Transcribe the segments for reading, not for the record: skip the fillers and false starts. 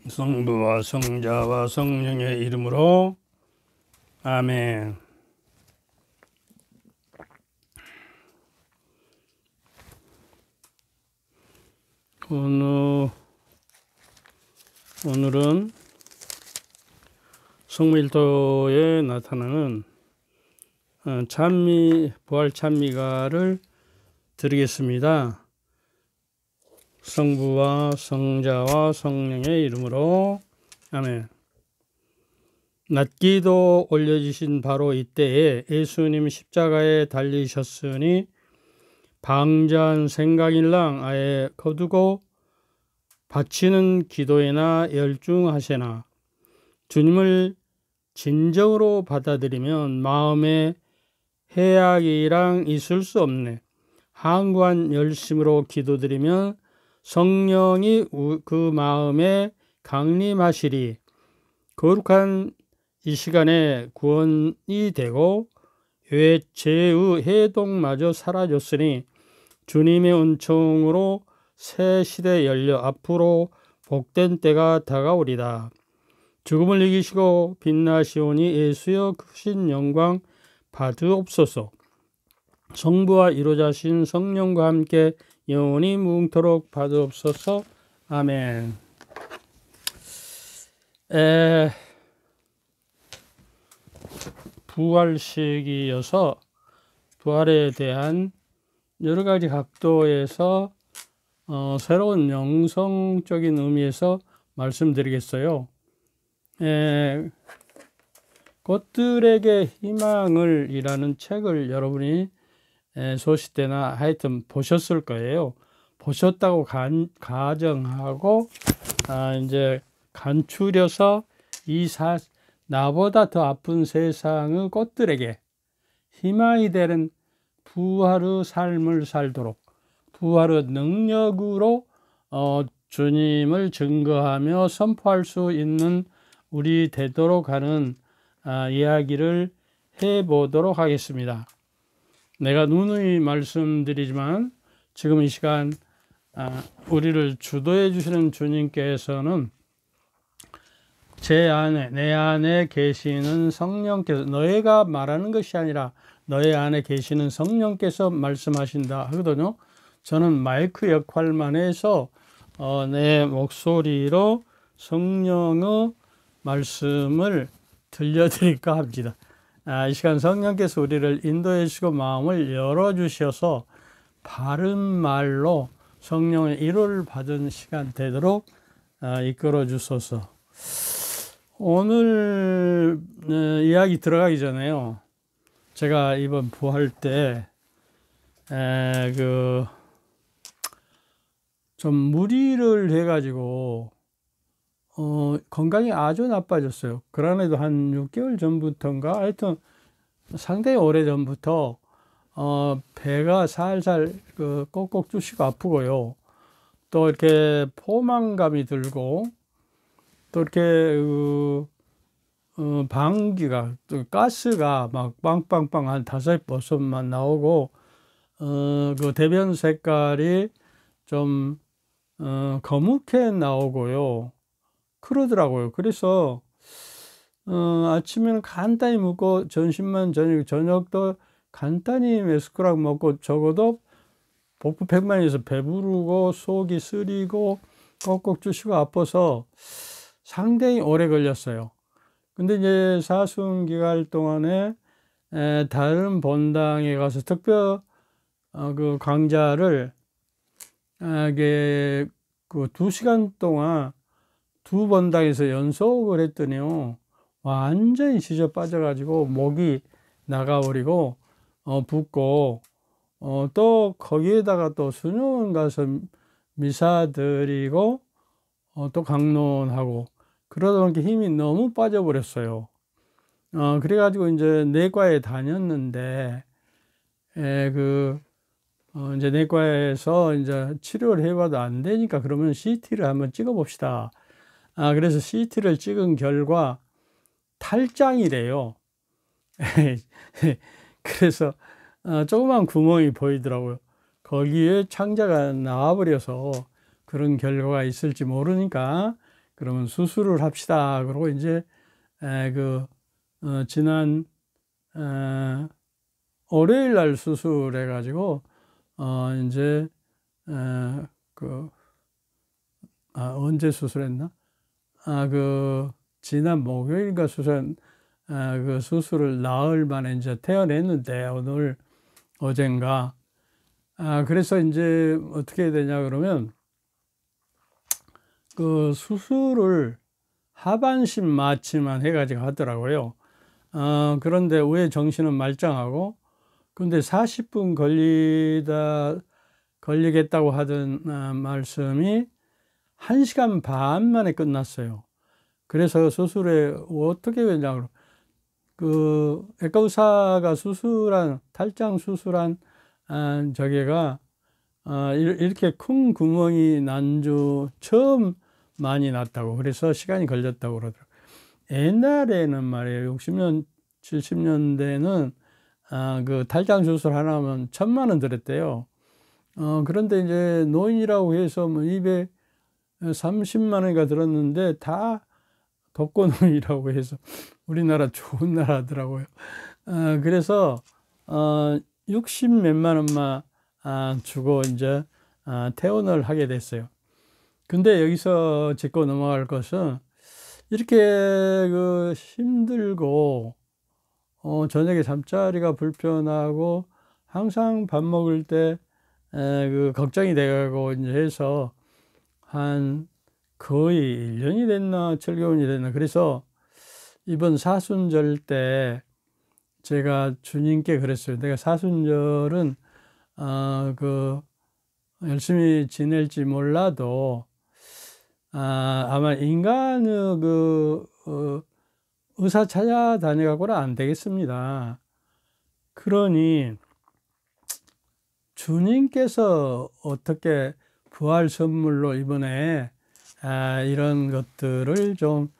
성부와 성자와 성령의 이름으로 아멘. 오늘은 성밀도에 나타나는 부활 찬미가를 드리겠습니다. 성부와 성자와 성령의 이름으로 아멘. 낮기도 올려주신 바로 이때에 예수님 십자가에 달리셨으니 방자한 생각일랑 아예 거두고 바치는 기도에나 열중하세나 주님을 진정으로 받아들이면 마음에 해악이랑 있을 수 없네. 항구한 열심으로 기도드리면 성령이 그 마음에 강림하시리. 거룩한 이 시간에 구원이 되고 죄의 해독마저 사라졌으니 주님의 은총으로 새 시대 열려 앞으로 복된 때가 다가오리다. 죽음을 이기시고 빛나시오니 예수여 크신 영광 받으옵소서. 성부와 이로자신 성령과 함께 영원히 무궁토록 받으옵소서. 아멘. 부활식이어서 부활에 대한 여러 가지 각도에서 새로운 영성적인 의미에서 말씀드리겠어요. 꽃들에게 희망을 이라는 책을 여러분이 소식때나 하여튼 보셨을 거예요. 보셨다고 가정하고 이제 간추려서 나보다 더 아픈 세상의 꽃들에게 희망이 되는 부활의 삶을 살도록 부활의 능력으로 주님을 증거하며 선포할 수 있는 우리 되도록 하는 이야기를 해보도록 하겠습니다. 내가 누누이 말씀드리지만 지금 이 시간 우리를 주도해 주시는 주님께서는 내 안에 계시는 성령께서, 너희가 말하는 것이 아니라 너희 안에 계시는 성령께서 말씀하신다 하거든요. 저는 마이크 역할만 해서 내 목소리로 성령의 말씀을 들려드릴까 합니다. 이 시간 성령께서 우리를 인도해 주시고 마음을 열어주셔서 바른 말로 성령의 위로를 받은 시간 되도록 이끌어 주소서. 오늘 이야기 들어가기 전에요. 제가 이번 부활 때 좀 무리를 해가지고 건강이 아주 나빠졌어요. 그러나도 한 6개월 전부터인가 하여튼 상당히 오래 전부터 배가 살살 꼭꼭 쑤시고 아프고요. 또 이렇게 포만감이 들고 또 이렇게 방귀가 또 가스가 막 빵빵빵 한 5버섯만 나오고 그 대변 색깔이 좀 거뭇게 나오고요. 그러더라고요. 그래서 아침에는 간단히 먹고 점심만 저녁도 간단히 메스크락 먹고 적어도 복부 백만에서 배부르고 속이 쓰리고 꼭꼭 쑤시고 아파서 상당히 오래 걸렸어요. 근데 이제 사순기갈 동안에 다른 본당에 가서 특별 그 강좌를 그 2시간 동안 두 본당에서 연속을 했더니요, 완전히 지져 빠져가지고 목이 나가버리고 붓고 또 거기에다가 또 수녀원 가서 미사 드리고 또 강론하고 그러다 보니까 힘이 너무 빠져버렸어요. 그래가지고 이제 내과에 다녔는데 이제 내과에서 이제 치료를 해봐도 안 되니까 그러면 CT를 한번 찍어봅시다. 그래서 CT를 찍은 결과 탈장이래요. 그래서 조그만 구멍이 보이더라고요. 거기에 창자가 나와버려서 그런 결과가 있을지 모르니까 그러면 수술을 합시다. 그러고 이제 지난 월요일 날 수술해 가지고 이제 언제 수술했나? 지난 목요일인가 그 수술을 나흘 만에 이제 퇴원했는데, 어젠가. 그래서 이제 어떻게 해야 되냐, 그러면, 그 수술을 하반신 마취만 해가지고 하더라고요. 그런데 왜 정신은 말짱하고, 근데 40분 걸리겠다고 하던 말씀이 1시간 반 만에 끝났어요. 그래서 수술에 어떻게 되냐, 외과 의사가 탈장 수술한 저게가 이렇게 큰 구멍이 난 주 처음 많이 났다고, 그래서 시간이 걸렸다고 그러더라고요. 옛날에는 말이에요, 60년, 70년대는 그 탈장 수술 하나면 1,000만 원 들었대요. 그런데 이제 노인이라고 해서 뭐 230만 원인가 들었는데, 다 독거노인이라고 해서 우리나라 좋은 나라더라고요. 그래서 60 몇만 원만 주고 이제 퇴원을 하게 됐어요. 근데 여기서 짚고 넘어갈 것은, 이렇게 힘들고 저녁에 잠자리가 불편하고 항상 밥 먹을 때 걱정이 돼가고 이제 해서 한 거의 1년이 됐나 7개월이 됐나, 그래서 이번 사순절 때 제가 주님께 그랬어요. 내가 사순절은 열심히 지낼지 몰라도 아마 인간의 의사 찾아다녀가고는 안 되겠습니다. 그러니 주님께서 어떻게 부활 선물로 이번에 이런 것들을 좀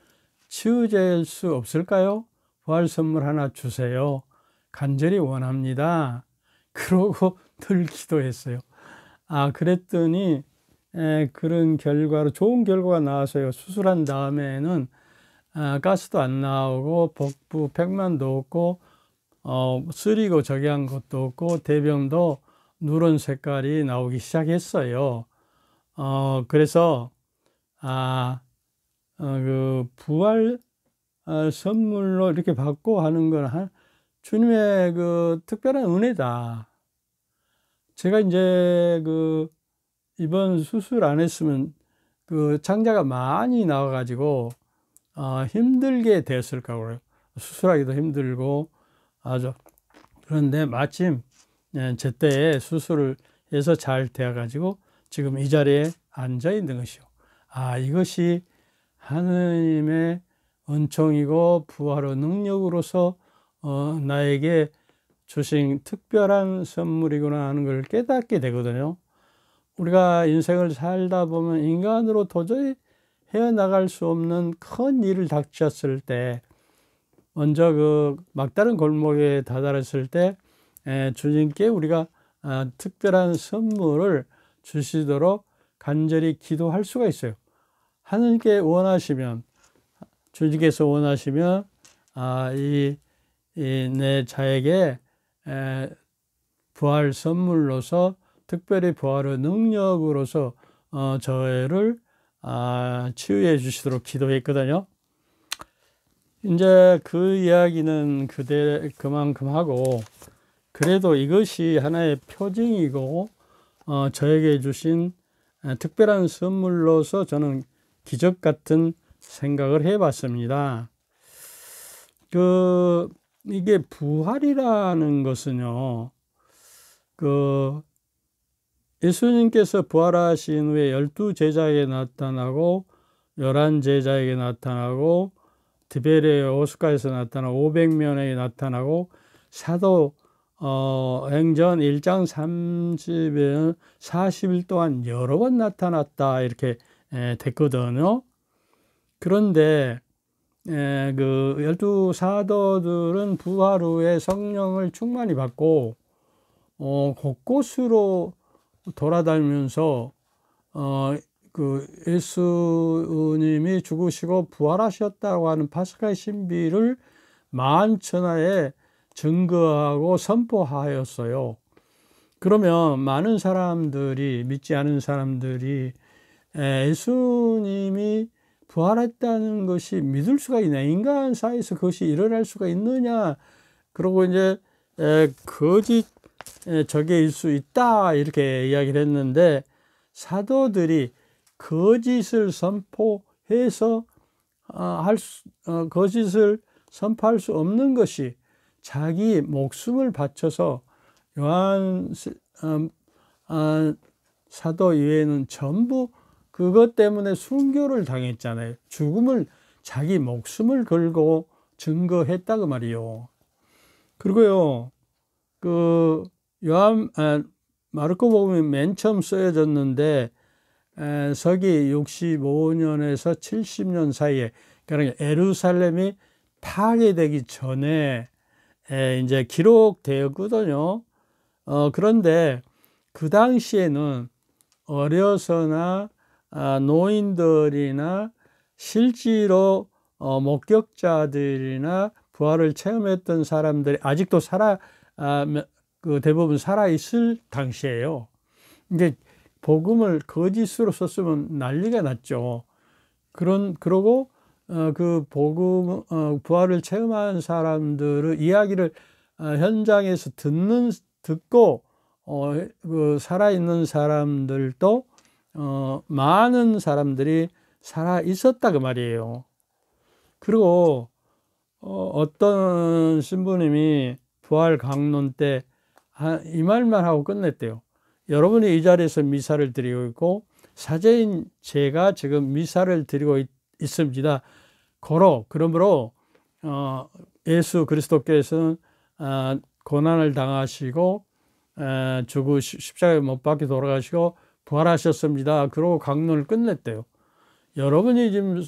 치유될 수 없을까요? 부활 선물 하나 주세요. 간절히 원합니다. 그러고 늘 기도했어요. 그랬더니 그런 결과로 좋은 결과가 나왔어요. 수술한 다음에는 가스도 안 나오고 복부 팩만도 없고 쓰리고 저기한 것도 없고 대변도 누런 색깔이 나오기 시작했어요. 그래서 부활 선물로 이렇게 받고 하는 건 주님의 특별한 은혜다. 제가 이제 이번 수술 안 했으면 창자가 많이 나와가지고 힘들게 되었을 거고요. 수술하기도 힘들고 그런데 마침 제때에 수술을 해서 잘 되어가지고 지금 이 자리에 앉아 있는 것이요. 이것이 하느님의 은총이고 부활의 능력으로서 나에게 주신 특별한 선물이구나 하는 걸 깨닫게 되거든요. 우리가 인생을 살다 보면 인간으로 도저히 헤어나갈 수 없는 큰 일을 닥쳤을 때, 먼저 막다른 골목에 다다랐을 때 주님께 우리가 특별한 선물을 주시도록 간절히 기도할 수가 있어요. 하느님께 원하시면, 주님께서 원하시면 내 자에게 부활 선물로서, 특별히 부활의 능력으로서 저를 치유해 주시도록 기도했거든요. 이제 그 이야기는 그만큼 하고, 그래도 이것이 하나의 표징이고 저에게 주신 특별한 선물로서 저는 기적 같은 생각을 해봤습니다. 이게 부활이라는 것은요, 예수님께서 부활하신 후에 12제자에게 나타나고 11제자에게 나타나고 디베레 호숫가에서 나타나고 500명에게 나타나고 사도 행전 1장 30일 40일 동안 여러 번 나타났다, 이렇게 됐거든요. 그런데 12 사도들은 부활 후에 성령을 충만히 받고 곳곳으로 돌아다니면서 그 예수님이 죽으시고 부활하셨다고 하는 파스카의 신비를 만천하에 증거하고 선포하였어요. 그러면 많은 사람들이, 믿지 않은 사람들이 예수님이 부활했다는 것이 믿을 수가 있냐, 인간 사이에서 그것이 일어날 수가 있느냐, 그러고 이제 거짓 적일 수 있다 이렇게 이야기를 했는데, 사도들이 거짓을 선포해서 거짓을 선포할 수 없는 것이 자기 목숨을 바쳐서 요한 사도 이외에는 전부 그것 때문에 순교를 당했잖아요. 죽음을, 자기 목숨을 걸고 증거했다고 말이요. 그리고요, 그 마르코복음이 맨 처음 쓰여졌는데 서기 65년에서 70년 사이에, 그러니까 예루살렘이 파괴되기 전에 이제 기록되었거든요. 그런데 그 당시에는 어려서나 노인들이나 실제로 목격자들이나 부활을 체험했던 사람들이 아직도 그 대부분 살아 있을 당시예요. 이제 복음을 거짓으로 썼으면 난리가 났죠. 그러고 그 복음, 부활을 체험한 사람들의 이야기를 현장에서 듣고 그 살아있는 사람들도 많은 사람들이 살아 있었다 그 말이에요. 그리고 어떤 신부님이 부활 강론 때 이 말만 하고 끝냈대요. 여러분이 이 자리에서 미사를 드리고 있고 사제인 제가 지금 미사를 드리고 있습니다. 그러므로 예수 그리스도께서는 고난을 당하시고 십자가에 못 박혀 돌아가시고 부활하셨습니다. 그러고 강론을 끝냈대요. 여러분이 지금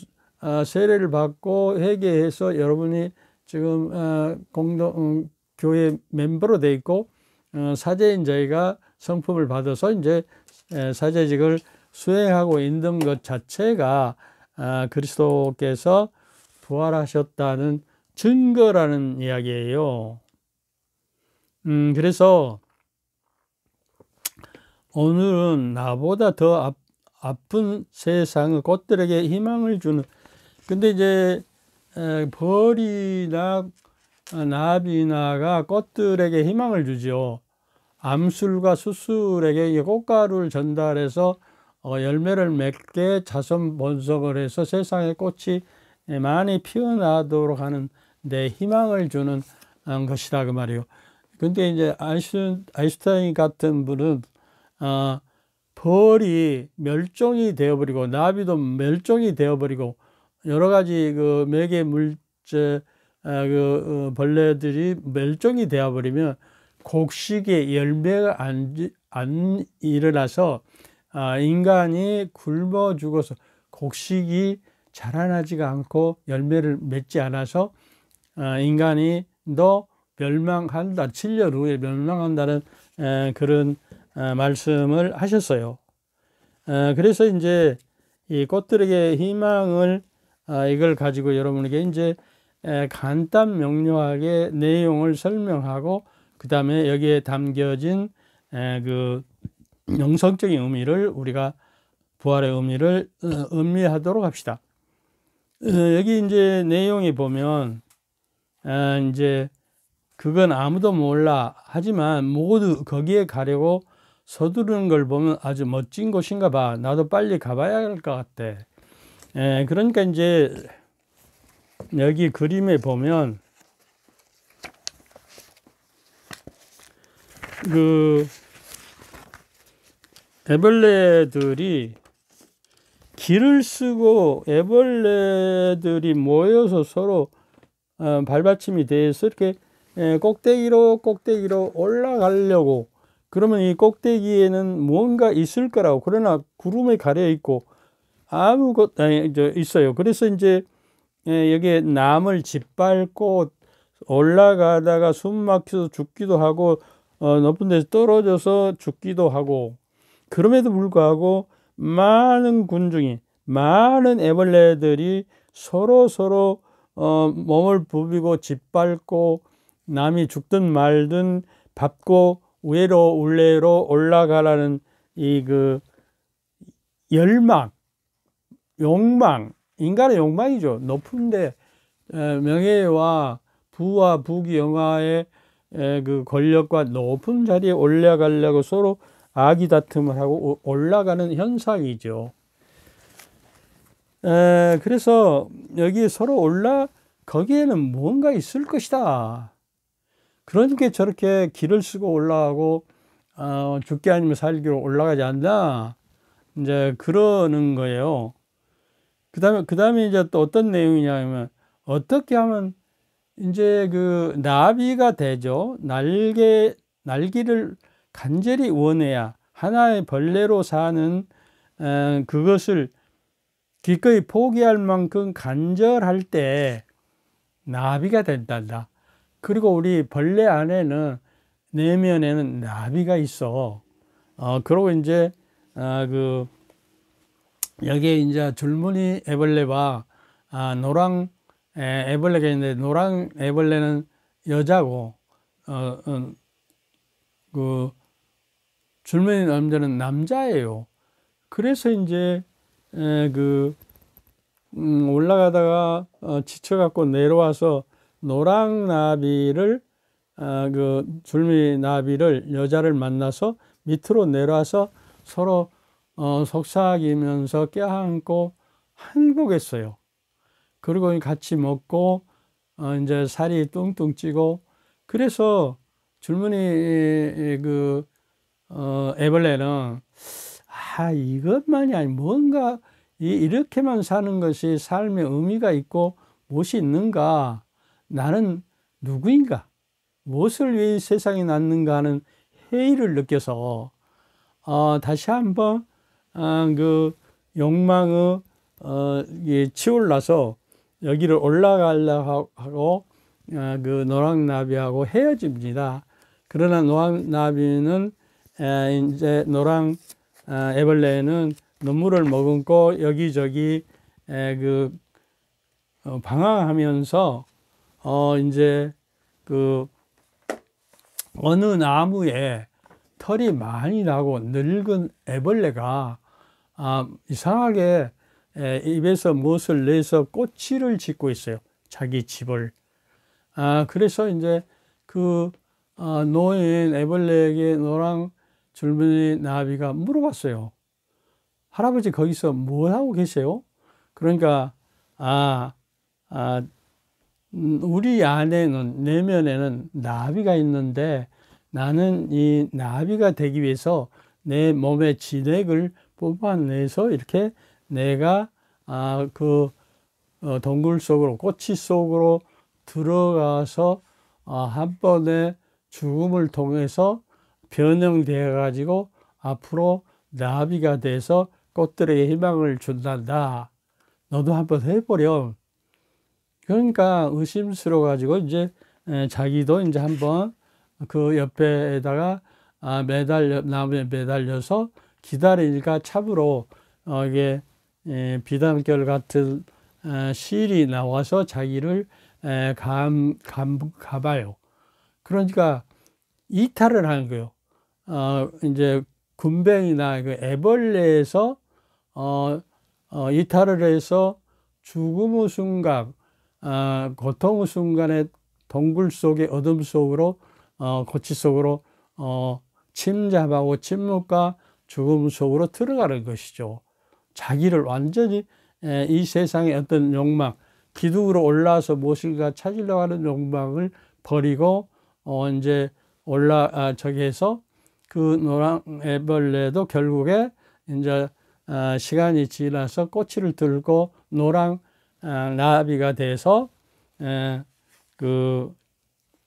세례를 받고 회개해서 여러분이 지금 교회 멤버로 돼 있고 사제인 저희가 성품을 받아서 이제 사제직을 수행하고 있는 것 자체가 그리스도께서 부활하셨다는 증거라는 이야기예요. 그래서 오늘은 나보다 더 아픈 세상의 꽃들에게 희망을 주는, 근데 이제 벌이나 나비나가 꽃들에게 희망을 주죠. 암술과 수술에게 꽃가루를 전달해서 열매를 맺게 자손 번성을 해서 세상에 꽃이 많이 피어나도록 하는 데 희망을 주는 것이다 그 말이에요. 근데 이제 아인슈타인 같은 분은 벌이 멸종이 되어버리고 나비도 멸종이 되어버리고 여러 가지 그 매개 물질 벌레들이 멸종이 되어버리면 곡식에 열매가 안 일어나서 인간이 굶어 죽어서 곡식이 자라나지가 않고 열매를 맺지 않아서 인간이 멸망한다, 7년 후에 멸망한다는 그런 말씀을 하셨어요. 그래서 이제 이 꽃들에게 희망을 이걸 가지고 여러분에게 이제 간단 명료하게 내용을 설명하고 그 다음에 여기에 담겨진 그 영성적인 의미를 우리가 부활의 의미를 음미하도록 합시다. 여기 이제 내용이 보면 이제 그건 아무도 몰라 하지만 모두 거기에 가려고 서두르는 걸 보면 아주 멋진 곳인가 봐. 나도 빨리 가봐야 할 것 같아. 그러니까 이제 여기 그림에 보면 그 애벌레들이 길을 쓰고 애벌레들이 모여서 서로 발받침이 돼서 이렇게 꼭대기로 올라가려고, 그러면 이 꼭대기에는 무언가 있을 거라고, 그러나 구름에 가려 있고 아무것도 있어요. 그래서 이제 여기에 나무를 짓밟고 올라가다가 숨 막혀서 죽기도 하고 높은 데서 떨어져서 죽기도 하고, 그럼에도 불구하고 많은 군중이, 많은 애벌레들이 서로 몸을 부비고 짓밟고 남이 죽든 말든 밟고 위로 울레로 올라가라는 이 그 열망, 욕망, 인간의 욕망이죠. 높은데 명예와 부와 부귀영화의 그 권력과 높은 자리에 올라가려고 서로 아기다툼을 하고 올라가는 현상이죠. 그래서 여기 서로 거기에는 뭔가 있을 것이다. 그러니까 저렇게 길을 쓰고 올라가고 죽게 아니면 살기로 올라가지 않나, 이제 그러는 거예요. 그 다음에 이제 또 어떤 내용이냐면, 어떻게 하면 이제 그 나비가 되죠. 날기를 간절히 원해야, 하나의 벌레로 사는 그것을 기꺼이 포기할 만큼 간절할 때 나비가 된단다. 그리고 우리 벌레 안에는, 내면에는 나비가 있어. 그리고 이제 여기에 이제 줄무늬 애벌레와 노랑 애벌레가 있는데, 노랑 애벌레는 여자고 그 줄무늬 남자는 남자예요. 그래서 이제 올라가다가 지쳐갖고 내려와서 노랑나비를 그 줄무늬 나비를, 여자를 만나서 밑으로 내려와서 서로 속삭이면서 껴안고 행복했어요. 그리고 같이 먹고 이제 살이 뚱뚱 찌고, 그래서 줄무늬 애벌레는 이것만이 아니 뭔가 이렇게만 사는 것이 삶의 의미가 있고 무엇이 있는가, 나는 누구인가, 무엇을 위해 세상에 났는가 하는 회의를 느껴서 다시 한번 그 욕망의 치올라서 여기를 올라가려고 하고 그 노랑나비하고 헤어집니다. 그러나 노랑나비는 이제 애벌레는 눈물을 머금고 여기저기 방황하면서 이제 어느 나무에 털이 많이 나고 늙은 애벌레가 이상하게 입에서 무엇을 내서 꼬치를 짓고 있어요. 자기 집을. 그래서 이제 노인 애벌레에게 노랑 줄무늬 나비가 물어봤어요. 할아버지 거기서 뭐 하고 계세요? 그러니까 우리 안에는, 내면에는 나비가 있는데, 나는 이 나비가 되기 위해서 내 몸의 진액을 뽑아내서 이렇게 내가 동굴 속으로, 꼬치 속으로 들어가서 한 번의 죽음을 통해서 변형되어 가지고 앞으로 나비가 돼서 꽃들에게 희망을 준단다. 너도 한번 해보렴. 그러니까 의심스러워 가지고 이제 자기도 이제 한번 그 옆에다가 나무에 매달려서 기다리니까 참으로 이게 비단결 같은 실이 나와서 자기를 가봐요. 그러니까 이탈을 하는 거예요. 이제 군뱅이나 그 애벌레에서 이탈을 해서 죽음의 순간, 고통의 순간에 동굴 속의 어둠 속으로, 고치 속으로 침잠하고 침묵과 죽음 속으로 들어가는 것이죠. 자기를 완전히 이 세상의 어떤 욕망, 기둥으로 올라와서 무엇인가 찾으려고 하는 욕망을 버리고 이제 저기에서 그 노랑 애벌레도 결국에 이제 시간이 지나서 꼬치를 들고 노랑 나비가 돼서 그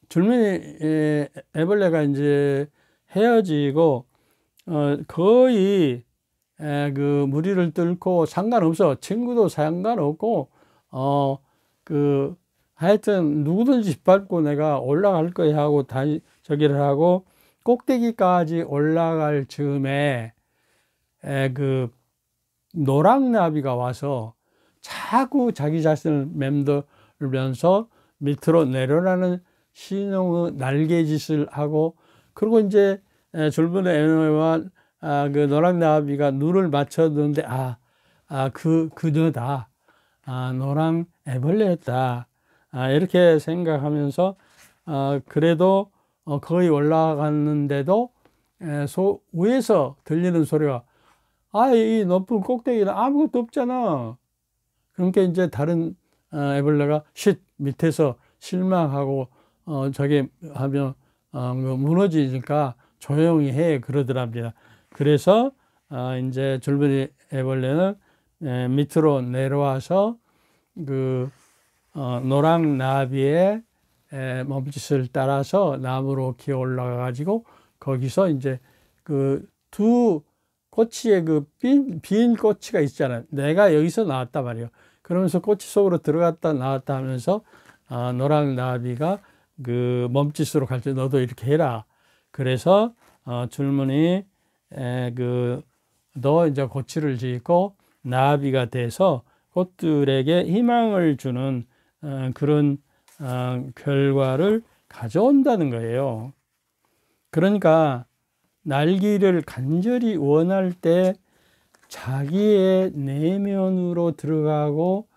줄무늬 애벌레가 이제 헤어지고 거의 그 무리를 뚫고 상관없어. 친구도 상관없고 하여튼 누구든지 짓밟고 내가 올라갈 거야 하고 저기를 하고 꼭대기까지 올라갈 즈음에 노랑나비가 와서 자꾸 자기 자신을 맴돌면서 밑으로 내려라는 신용의 날개짓을 하고, 그리고 이제 줄무늬 애완과 그 노랑나비가 눈을 맞췄는데 그녀다, 노랑 애벌레였다, 이렇게 생각하면서 그래도 거의 올라갔는데도 위에서 들리는 소리가 이 높은 꼭대기는 아무것도 없잖아. 그러니까 이제 다른 애벌레가 밑에서 실망하고 저게 하면 무너지니까 조용히 해 그러더랍니다. 그래서 이제 줄무늬 애벌레는 밑으로 내려와서 그 노랑나비의 몸짓을 따라서 나무로 기어 올라가 가지고 거기서 이제 그 두 꼬치에 그 빈 꼬치가 있잖아요. 내가 여기서 나왔단 말이에요. 그러면서 꼬치 속으로 들어갔다 나왔다 하면서 노랑나비가 그 몸짓으로 가르쳐, 너도 이렇게 해라. 그래서 줄무늬 너 이제 고치를 짓고 나비가 돼서 꽃들에게 희망을 주는 그런 결과를 가져온다는 거예요. 그러니까 날기를 간절히 원할 때 자기의 내면으로 들어가고,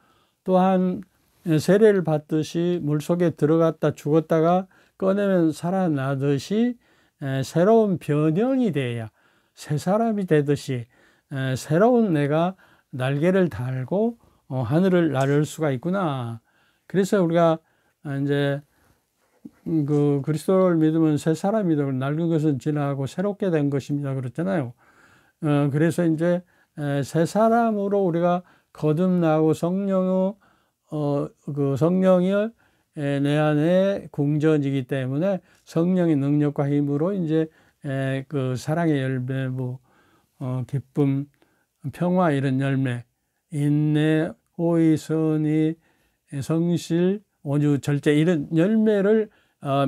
또한 세례를 받듯이 물속에 들어갔다 죽었다가 꺼내면 살아나듯이 새로운 변형이 돼야 새 사람이 되듯이 새로운 내가 날개를 달고 하늘을 나를 수가 있구나. 그래서 우리가 이제 그 그리스도를 믿으면 새 사람이다, 낡은 것은 지나고 새롭게 된 것입니다 그랬잖아요. 그래서 이제 새 사람으로 우리가 거듭나고 성령의 그 성령이 내 안에 궁전이기 때문에 성령의 능력과 힘으로 이제 그 사랑의 열매, 기쁨, 평화 이런 열매, 인내, 호의, 선의, 성실, 온유, 절제 이런 열매를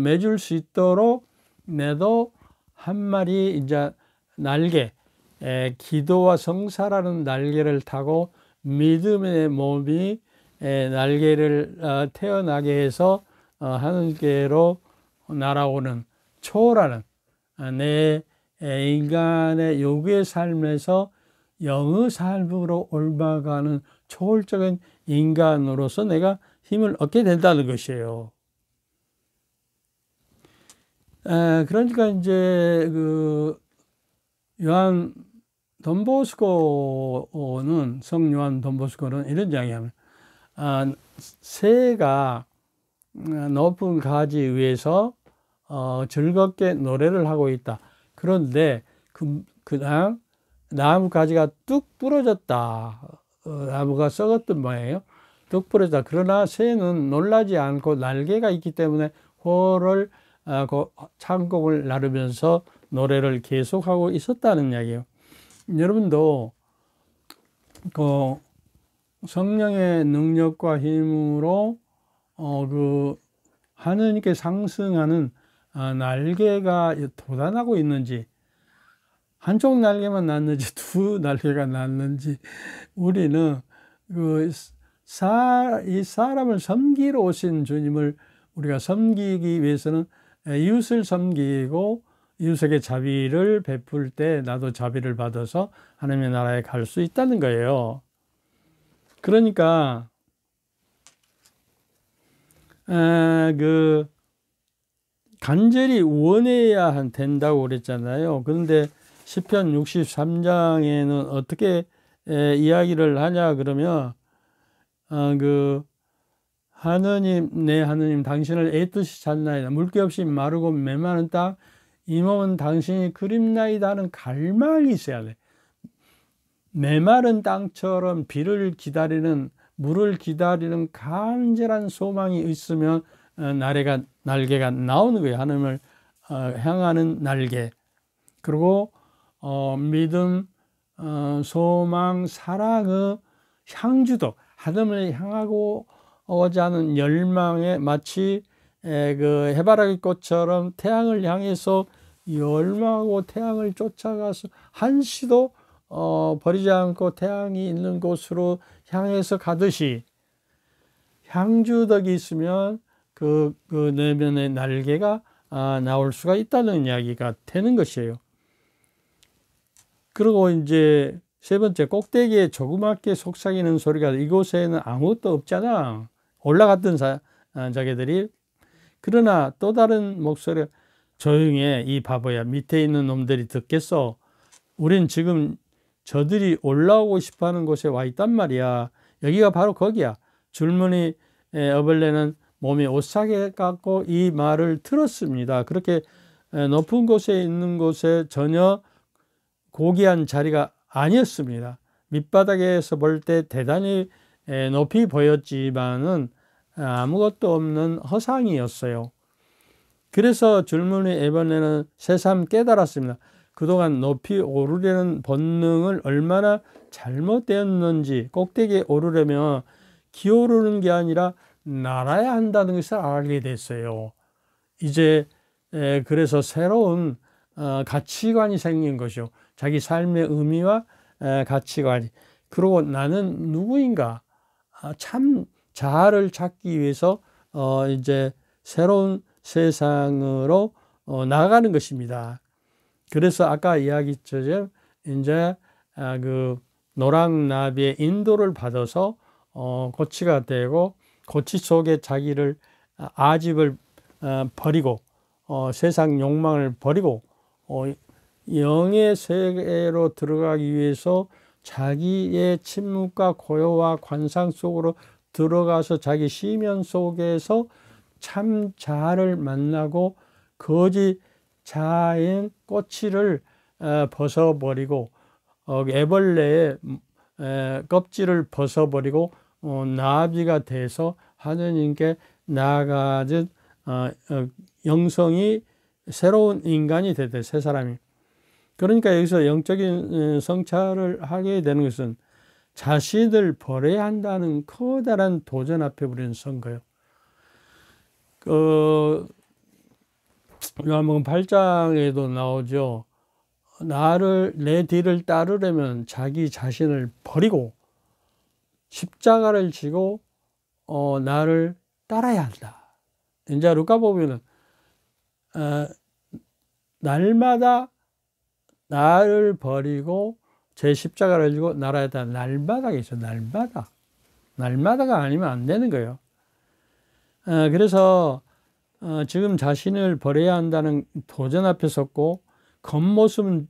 맺을 수 있도록 내도 한 마리 이제 날개, 기도와 성사라는 날개를 타고 믿음의 몸이 날개를 태어나게 해서 하늘께로 날아오는, 초월하는 내 인간의 요구의 삶에서 영의 삶으로 옮아가는 초월적인 인간으로서 내가 힘을 얻게 된다는 것이에요. 그러니까 이제 그 요한 돈보스코는, 성요한 돈보스코는 이런 이야기합니다. 새가 높은 가지 위에서 즐겁게 노래를 하고 있다. 그런데 그냥 나무 가지가 뚝 부러졌다. 나무가 썩었던 모양이에요. 뚝 부러졌다. 그러나 새는 놀라지 않고 날개가 있기 때문에 호를 창곡을 나르면서 노래를 계속하고 있었다는 이야기예요. 여러분도 그 성령의 능력과 힘으로 그 하느님께 상승하는 날개가 돋아나고 있는지, 한쪽 날개만 났는지 두 날개가 났는지, 우리는 이 사람을 섬기러 오신 주님을 우리가 섬기기 위해서는 이웃을 섬기고 이웃에게 자비를 베풀 때 나도 자비를 받아서 하나님의 나라에 갈 수 있다는 거예요. 그러니까 그 간절히 원해야 된다고 그랬잖아요. 그런데 시편 63장에는 어떻게 이야기를 하냐 그러면 그 하느님, 내 하느님 당신을 애뜻이 찾나이다. 물기 없이 마르고 메마른 땅, 이 몸은 당신이 그립나이다 하는 갈망이 있어야 돼. 메마른 땅처럼 비를 기다리는, 물을 기다리는 간절한 소망이 있으면 날개가 나오는 거예요. 하나님을 향하는 날개. 그리고 믿음, 소망, 사랑의 향주도, 하나님을 향하고 오자 하는 열망에 마치 그 해바라기 꽃처럼 태양을 향해서 열망하고 태양을 쫓아가서 한시도 버리지 않고 태양이 있는 곳으로 향해서 가듯이 향주덕이 있으면 그 내면의 날개가 나올 수가 있다는 이야기가 되는 것이에요. 그리고 이제 세 번째, 꼭대기에 조그맣게 속삭이는 소리가 이곳에는 아무것도 없잖아. 올라갔던 자기들이. 그러나 또 다른 목소리가 조용히 해, 이 바보야. 밑에 있는 놈들이 듣겠어. 우린 지금 저들이 올라오고 싶어하는 곳에 와 있단 말이야. 여기가 바로 거기야. 줄무늬 어벌레는 몸이 오싹해 갖고 이 말을 들었습니다. 그렇게 높은 곳에 있는 곳에 전혀 고귀한 자리가 아니었습니다. 밑바닥에서 볼 때 대단히 높이 보였지만은 아무것도 없는 허상이었어요. 그래서 줄무늬 애벌레는 새삼 깨달았습니다. 그동안 높이 오르려는 본능을 얼마나 잘못되었는지. 꼭대기에 오르려면 기어오르는 게 아니라 날아야 한다는 것을 알게 됐어요. 이제 그래서 새로운 가치관이 생긴 것이요. 자기 삶의 의미와 가치관이. 그리고 나는 누구인가? 참 자아를 찾기 위해서 이제 새로운 세상으로 나아가는 것입니다. 그래서 아까 이야기처럼 이제 그 노랑나비의 인도를 받아서 고치가 되고, 고치 속에 자기를 아집을 버리고 세상 욕망을 버리고 영의 세계로 들어가기 위해서 자기의 침묵과 고요와 관상 속으로 들어가서 자기 시면 속에서 참 자아를 만나고 거짓 자아인 꼬치를 벗어버리고 애벌레의 껍질을 벗어버리고 나비가 돼서 하느님께 나아가는 영성이 새로운 인간이 되대, 새 사람이. 그러니까 여기서 영적인 성찰을 하게 되는 것은 자신을 버려야 한다는 커다란 도전 앞에 우리는 선 거예요. 요한복음 8장에도 나오죠. 내 뒤를 따르려면 자기 자신을 버리고 십자가를 지고 나를 따라야 한다. 이제 루카 보면은 날마다 나를 버리고 제 십자가를 지고 나라에 따라 날마다가 있어요. 날마다가 아니면 안 되는 거예요. 그래서 지금 자신을 버려야 한다는 도전 앞에 섰고, 겉모습은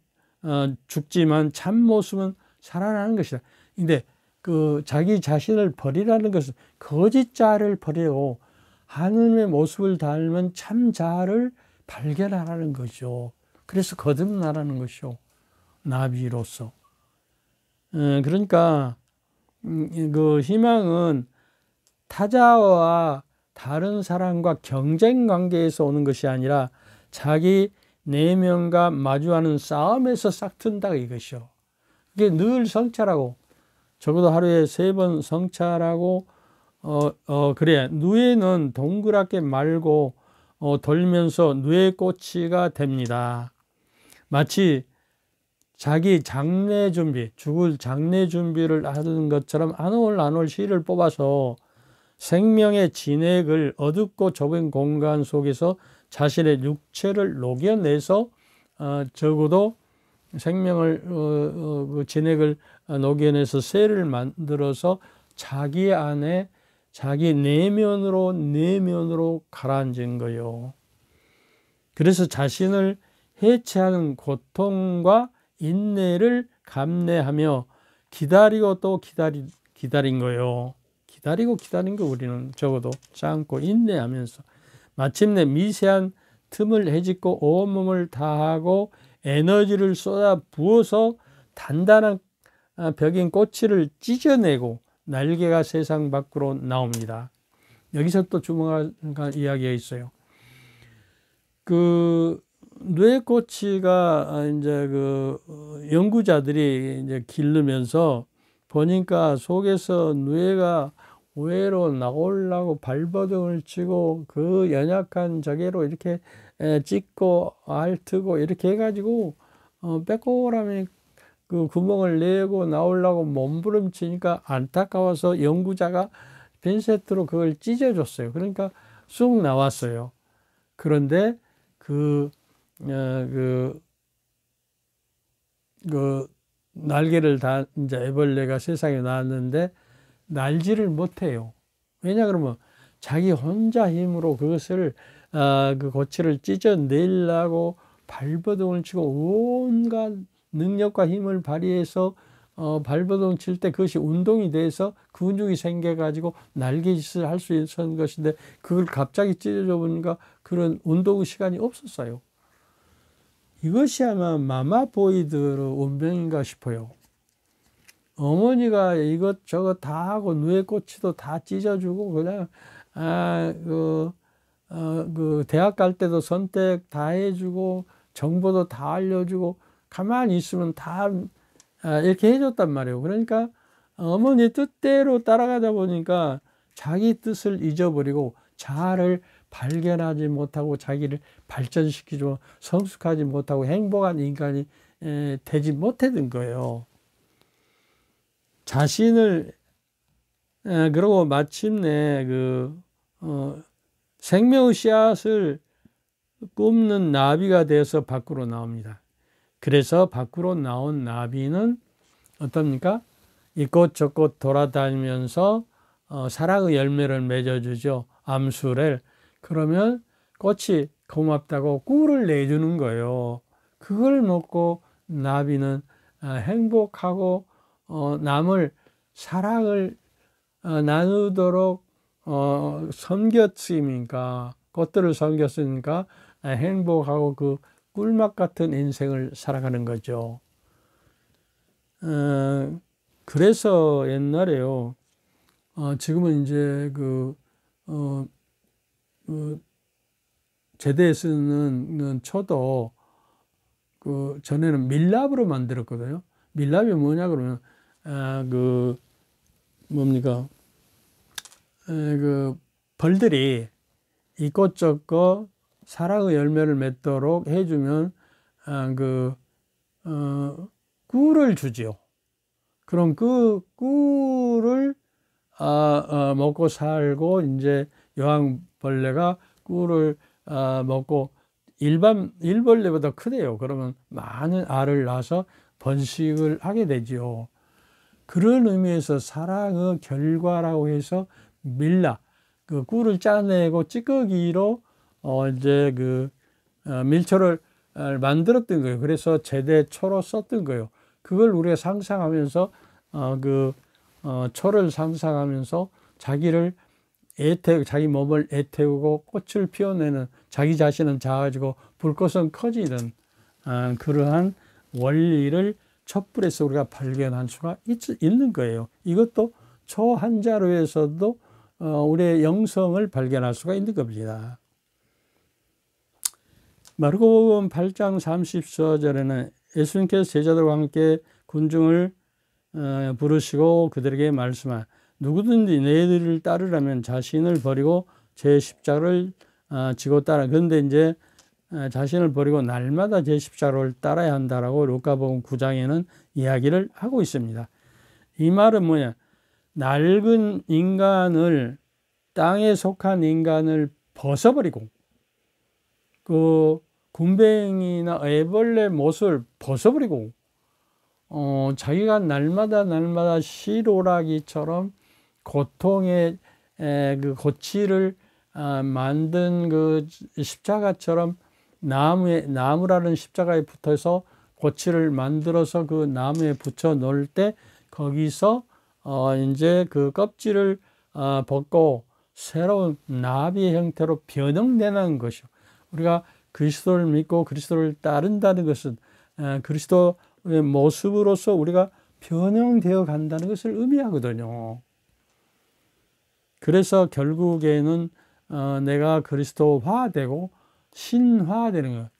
죽지만 참모습은 살아나는 것이다. 근데 그 자기 자신을 버리라는 것은 거짓 자아를 버리고 하느님의 모습을 닮은 참 자아를 발견하라는 거죠. 그래서 거듭나라는 것이요, 나비로서. 그러니까 그 희망은 타자와 다른 사람과 경쟁 관계에서 오는 것이 아니라 자기 내면과 마주하는 싸움에서 싹튼다, 이것이요. 이게 늘 성찰하고, 적어도 하루에 3번 성찰하고, 그래, 누에는 동그랗게 말고 돌면서 누에 꼬치가 됩니다. 마치 자기 장례 준비, 죽을 장례 준비를 하는 것처럼 안 올 실을 뽑아서 생명의 진액을 어둡고 좁은 공간 속에서 자신의 육체를 녹여내서 적어도 생명을 그 진액을 녹여내서 쇠를 만들어서 자기 안에 자기 내면으로 가라앉은 거예요. 그래서 자신을 해체하는 고통과 인내를 감내하며 기다리고 또 기다린 거예요. 기다린 거 우리는 적어도 참고 인내하면서 마침내 미세한 틈을 헤집고 온몸을 다하고 에너지를 쏟아 부어서 단단한 벽인 꼬치를 찢어내고 날개가 세상 밖으로 나옵니다. 여기서 또 주목할 이야기가 있어요. 그 뇌꼬치가 이제 그 연구자들이 이제 기르면서 보니까 속에서 뇌가 외로 나오려고 발버둥을 치고 그 연약한 저게로 이렇게 찢고 앓트고 이렇게 해가지고 빼꼬라미 그 구멍을 내고 나오려고 몸부림치니까 안타까워서 연구자가 핀셋으로 그걸 찢어줬어요. 그러니까 쑥 나왔어요. 그런데 그 날개를 다 이제 애벌레가 세상에 나왔는데 날지를 못해요. 왜냐 그러면 자기 혼자 힘으로 그것을 그 고치를 찢어내려고 발버둥을 치고 온갖 능력과 힘을 발휘해서 발버둥 칠 때 그것이 운동이 돼서 근육이 생겨가지고 날개짓을 할 수 있었던 것인데 그걸 갑자기 찢어져 보니까 그런 운동 시간이 없었어요. 이것이 아마 마마보이들의 운명인가 싶어요. 어머니가 이것저것 다 하고 누에꼬치도 다 찢어주고 그냥 그 대학 갈 때도 선택 다 해주고 정보도 다 알려주고 가만히 있으면 다 이렇게 해줬단 말이에요. 그러니까 어머니 뜻대로 따라가다 보니까 자기 뜻을 잊어버리고 자아를 발견하지 못하고 자기를 발전시키지 성숙하지 못하고 행복한 인간이 되지 못했던 거예요. 자신을 그러고 마침내 생명의 씨앗을 뿜는 나비가 되어서 밖으로 나옵니다. 그래서 밖으로 나온 나비는 어떻습니까? 이곳저곳 돌아다니면서 사랑의 열매를 맺어주죠. 암수를. 그러면 꽃이 고맙다고 꿀을 내주는 거예요. 그걸 먹고 나비는 행복하고 남을 사랑을 나누도록 섬겼으니까 꽃들을 섬겼으니까 행복하고 그 꿀맛 같은 인생을 살아가는 거죠. 그래서 옛날에요. 지금은 이제 제대에 쓰는 초도 전에는 밀랍으로 만들었거든요. 밀랍이 뭐냐 그러면 뭡니까? 벌들이 이것저것 사랑의 열매를 맺도록 해주면 꿀을 주지요. 그럼 그 꿀을 먹고 살고 이제 여왕벌레가 꿀을 먹고 일벌레보다 크대요. 그러면 많은 알을 낳아서 번식을 하게 되지요. 그런 의미에서 사랑의 결과라고 해서 밀라 그 꿀을 짜내고 찌꺼기로 이제 밀초를 만들었던 거예요. 그래서 제대초로 썼던 거예요. 그걸 우리가 상상하면서 초를 상상하면서 자기를 자기 몸을 애태우고 꽃을 피워내는 자기 자신은 작아지고 불꽃은 커지는 그러한 원리를 촛불에서 우리가 발견할 수가 있는 거예요. 이것도 초 한 자루에서도 우리의 영성을 발견할 수가 있는 겁니다. 마르코복음 8장 34절에는 예수님께서 제자들과 함께 군중을 부르시고 그들에게 말씀하 누구든지 너희들을 따르려면 자신을 버리고 제 십자가를 지고 따라. 그런데 이제 자신을 버리고 날마다 제 십자가를 따라야 한다라고 루카복음 9장에는 이야기를 하고 있습니다. 이 말은 뭐냐? 낡은 인간을 땅에 속한 인간을 벗어버리고 그 굼벵이나 애벌레 못을 벗어버리고 자기가 날마다 실오라기처럼 고통의 그 고치를 만든 그 십자가처럼 나무라는 십자가에 붙어서 고치를 만들어서 그 나무에 붙여 놓을 때 거기서 이제 그 껍질을 벗고 새로운 나비의 형태로 변형되는 것이요. 우리가 그리스도를 믿고 그리스도를 따른다는 것은 그리스도의 모습으로서 우리가 변형되어 간다는 것을 의미하거든요. 그래서 결국에는 내가 그리스도화되고 신화되는 거예요.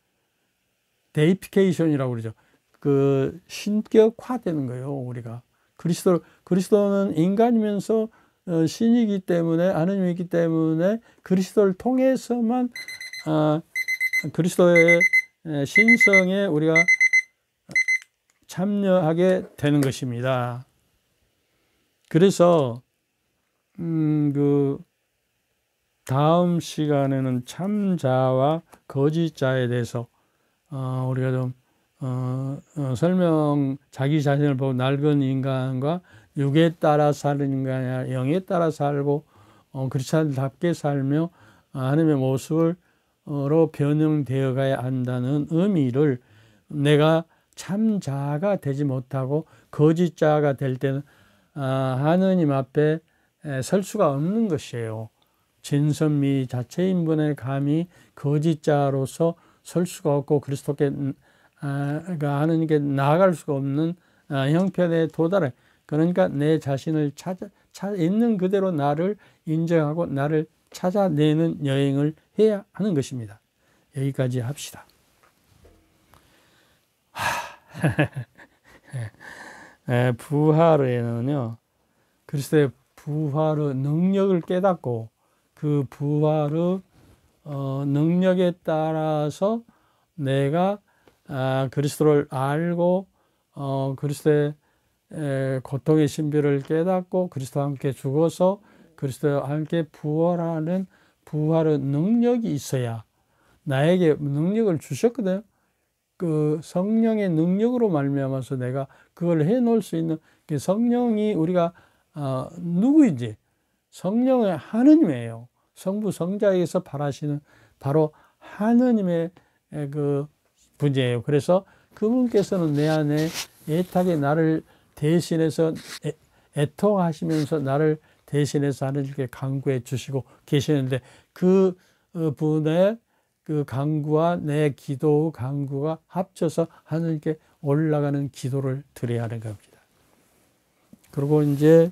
데이피케이션이라고 그러죠. 그 신격화되는 거예요. 우리가 그리스도는 인간이면서 신이기 때문에 하느님이기 때문에 그리스도를 통해서만 그리스도의 신성에 우리가 참여하게 되는 것입니다. 그래서 그 다음 시간에는 참자와 거짓자에 대해서 우리가 좀 자기 자신을 보고 낡은 인간과 육에 따라 사는 인간이 아니라 영에 따라 살고 그리스도인답게 살며 하나님의 모습으로 변형되어 가야 한다는 의미를, 내가 참자가 되지 못하고 거짓자가 될 때는 하느님 앞에 설 수가 없는 것이에요. 진선미 자체인 분의 감히 거짓자로서 설 수가 없고 그리스도께 하느님께 나아갈 수가 없는 형편에 도달해. 그러니까 내 자신을 있는 그대로 나를 인정하고 나를 찾아내는 여행을 해야 하는 것입니다. 여기까지 합시다. 부활에는요, 그리스도의 부활의 능력을 깨닫고 그 부활의 능력에 따라서 내가 그리스도를 알고 그리스도의 고통의 신비를 깨닫고 그리스도와 함께 죽어서 그리스도와 함께 부활하는 부활의 능력이 있어야, 나에게 능력을 주셨거든요. 그 성령의 능력으로 말미암아서 내가 그걸 해놓을 수 있는, 성령이 우리가 누구인지, 성령은 하느님이에요. 성부 성자에게서 바라시는 바로 하느님의 그 분이에요. 그래서 그분께서는 내 안에 애타게 나를 대신해서 애통하시면서 나를 대신해서 하느님께 간구해 주시고 계시는데, 그 분의 그 간구와 내 기도 간구가 합쳐서 하느님께 올라가는 기도를 드려야 하는 겁니다. 그리고 이제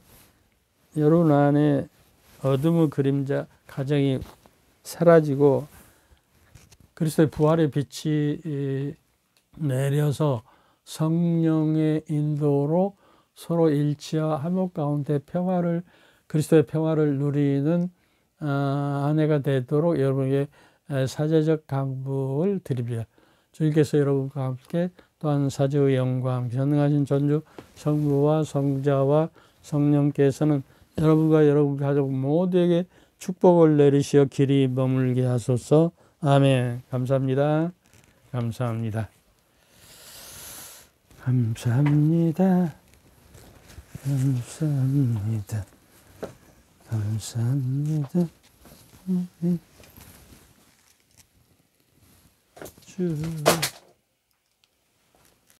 여러분 안에 어둠의 그림자 가정이 사라지고 그리스도의 부활의 빛이 내려서 성령의 인도로 서로 일치와 화목 가운데 그리스도의 평화를 누리는 아내가 되도록 여러분에게 사제적 강구를 드립니다. 주님께서 여러분과 함께 또한 사제의 영광, 전능하신 전주 성부와 성자와 성령께서는 여러분과 여러분 가족 모두에게 축복을 내리시어 길이 머물게 하소서. 아멘. 감사합니다. 감사합니다. 감사합니다. 감사합니다. 감사합니다. 주